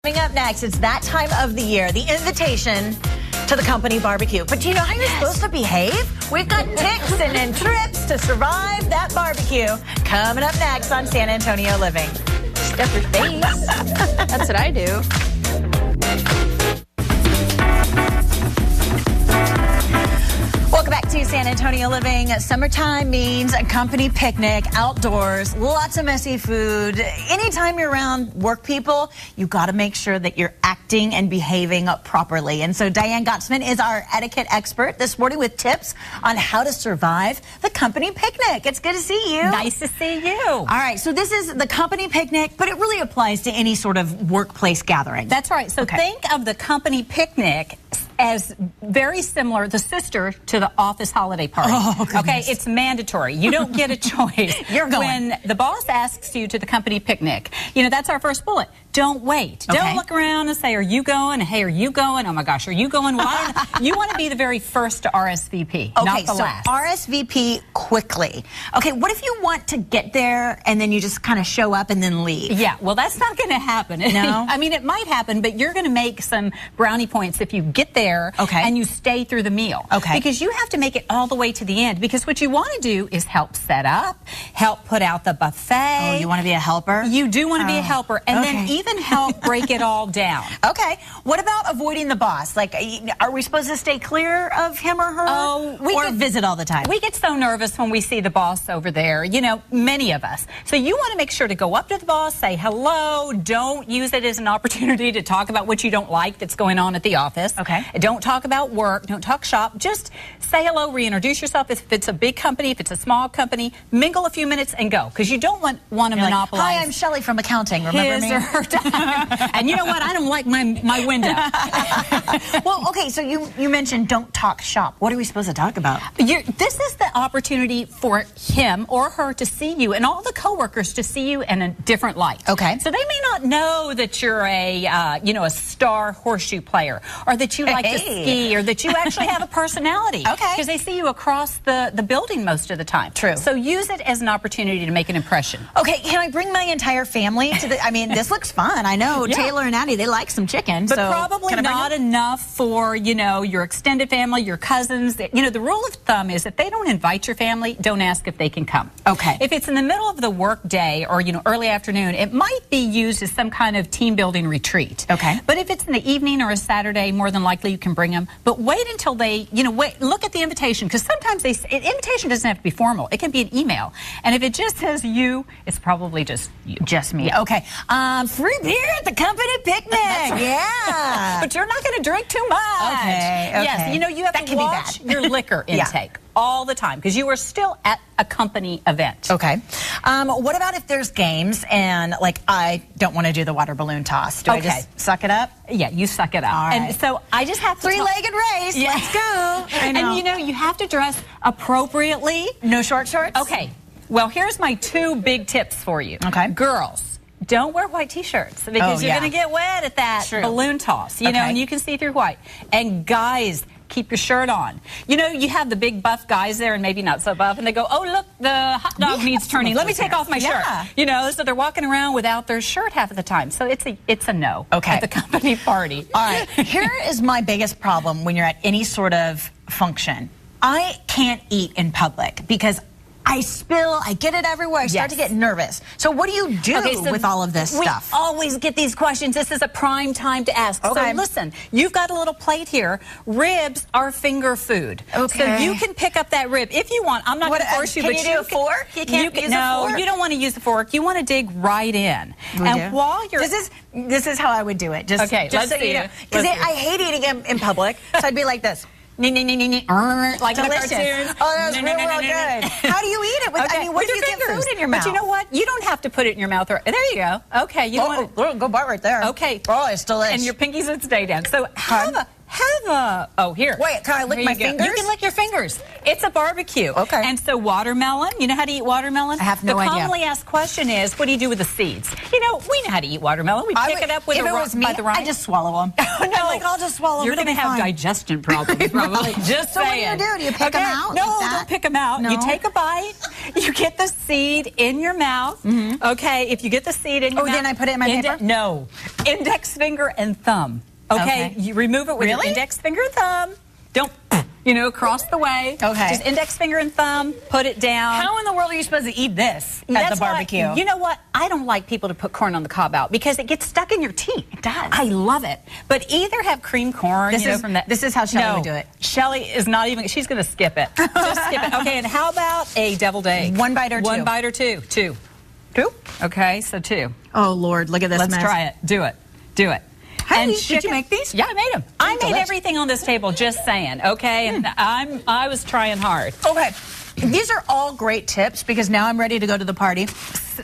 Coming up next, it's that time of the year, the invitation to the company barbecue. But do you know how you're supposed to behave? We've got tips and trips to survive that barbecue. Coming up next on San Antonio Living. Stuff your face. That's what I do. Welcome back to San Antonio Living. Summertime means a company picnic, outdoors, lots of messy food. Anytime you're around work people, you got to make sure that you're acting and behaving properly. And so Diane Gottsman is our etiquette expert this morning with tips on how to survive the company picnic. It's good to see you. Nice to see you. All right, so this is the company picnic, but it really applies to any sort of workplace gathering. That's right. So think of the company picnic as very similar, the sister to the office holiday party. Oh, okay, it's mandatory. You don't get a choice. You're going. When the boss asks you to the company picnic, you know, that's our first bullet. Don't wait. Okay. Don't look around and say, are you going? Hey, are you going? Oh my gosh, are you going? Well, you want to be the very first to RSVP, not the last. RSVP quickly. Okay, what if you want to get there and then you just kind of show up and then leave? Yeah, well, that's not going to happen. No? I mean, it might happen, but you're going to make some brownie points if you get there and you stay through the meal. Okay. Because you have to make it all the way to the end. Because what you want to do is help set up, help put out the buffet. Oh, you want to be a helper? You do want to be a helper. And then even help break it all down. Okay. What about avoiding the boss? Like, are we supposed to stay clear of him or her? Oh, or visit all the time? We get so nervous when we see the boss over there, you know, many of us. So you want to make sure to go up to the boss, say hello. Don't use it as an opportunity to talk about what you don't like that's going on at the office. Okay. Don't talk about work. Don't talk shop. Just say hello, reintroduce yourself. If it's a big company, if it's a small company, mingle a few minutes and go. Because you don't want to monopolize. Hi, I'm Shelley from accounting. Remember me? His or her time. And you know what? I don't like my window. Well, okay, so you mentioned don't talk shop. What are we supposed to talk about? This is the opportunity for him or her to see you and all the coworkers to see you in a different light. Okay. So they may not know that you're a star horseshoe player, or that you like to ski, or that you actually have a personality. Okay. Because they see you across the building most of the time. True. So use it as an opportunity to make an impression. Okay, can I bring my entire family to the? I mean, this looks fun. I know Taylor and Addie, they like some chicken, but so probably not enough for your extended family, your cousins. You know, the rule of thumb is if they don't invite your family, don't ask if they can come. Okay. If it's in the middle of the work day or early afternoon, it might be used as some kind of team building retreat. Okay. But if it's in the evening or a Saturday, more than likely you can bring them. But wait until they, look at the invitation, because sometimes an invitation doesn't have to be formal. It can be an email, and if it just says you, it's probably just you. Just me. Okay. Free beer at the company picnic. Right. Yeah. But you're not going to drink too much. Okay. Yes, you have to watch your liquor intake all the time, because you are still at a company event. Okay. What about if there's games and, like, I don't want to do the water balloon toss? Do I just suck it up? Yeah, you suck it up. All right. And so I just have to three-legged race. Yeah. Let's go. I know. And you have to dress appropriately. No short shorts? Okay. Well, here's my 2 big tips for you. Okay. Girls, don't wear white t-shirts, because you're going to get wet at that balloon toss, you know, and you can see through white. And guys, keep your shirt on. You have the big buff guys there, and maybe not so buff, and they go, oh, look, the hot dog needs turning. Let me take off my shirt. So they're walking around without their shirt half of the time. So it's a no at the company party. All right. Here is my biggest problem when you're at any sort of function. I can't eat in public because I spill, I get it everywhere, I start to get nervous. So what do you do with all of this stuff? We always get these questions. This is a prime time to ask. Okay. So listen, you've got a little plate here. Ribs are finger food. Okay. So you can pick up that rib if you want. I'm not going to force you, but you do a fork? You can't use a fork? No, you don't want to use a fork. You want to dig right in. While you're... This is how I would do it. Just let's see. Because I hate eating in public, so I'd be like this. Like delicious. The cartoon. Oh, that was real good. How do you eat it? What if you get food in your mouth? But you know what? You don't have to put it in your mouth. There you go. Okay. You don't want go bar right there. Okay. Oh, it's delicious. And your pinkies would stay down. So Oh, here. Wait, can I lick my fingers? You can lick your fingers. It's a barbecue. Okay. And so watermelon, you know how to eat watermelon? I have no idea. The commonly asked question is, what do you do with the seeds? You know, we know how to eat watermelon. We pick it up with by the rind. I just swallow them. Oh, no. I'll just swallow them. You're going to have digestion problems, probably. Just so saying. what do you do? Do you pick them out? No, like don't pick them out. No. You take a bite. You get the seed in your mouth. Okay, if you get the seed in your mouth. Oh, then I put it in my paper? No. Index finger and thumb. Okay, you remove it with your index finger and thumb. Don't, cross the way. Okay. Just index finger and thumb, put it down. How in the world are you supposed to eat this at the barbecue? You know what? I don't like people to put corn on the cob out because it gets stuck in your teeth. It does. I love it. But either have cream corn, This is how Shelly would do it. Shelly is not even, she's going to skip it. Just skip it. Okay, and how about a deviled egg? One bite or two? One bite or two? Two. Two? Okay, so two. Oh, Lord, look at this Let's mess. try it. Do it. Do it. And did you make these? Yeah, I made them. I made everything on this table, just saying, okay? And I was trying hard. Okay. These are all great tips because now I'm ready to go to the party.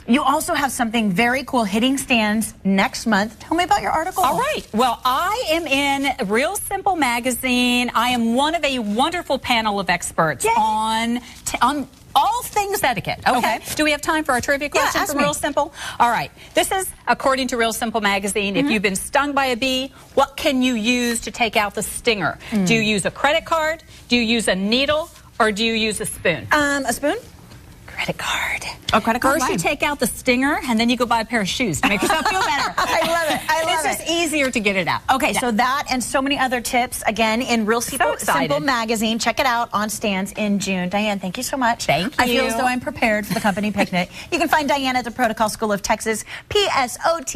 You also have something very cool hitting stands next month. Tell me about your article. All right. Well, I am in Real Simple magazine. I am one of a wonderful panel of experts on all things etiquette. Okay. Do we have time for our trivia question from Real Simple? All right. This is according to Real Simple magazine. If you've been stung by a bee, what can you use to take out the stinger? Do you use a credit card? Do you use a needle? Or do you use a spoon? A spoon? Credit card. Oh, credit card. First you take out the stinger, and then you go buy a pair of shoes to make yourself feel better. I love it. I love it. It's just easier to get it out. Okay, so that and so many other tips, again, in Real Simple magazine. Check it out on stands in June. Diane, thank you so much. Thank you. I feel as though I'm prepared for the company picnic. You can find Diane at the Protocol School of Texas, PSOT.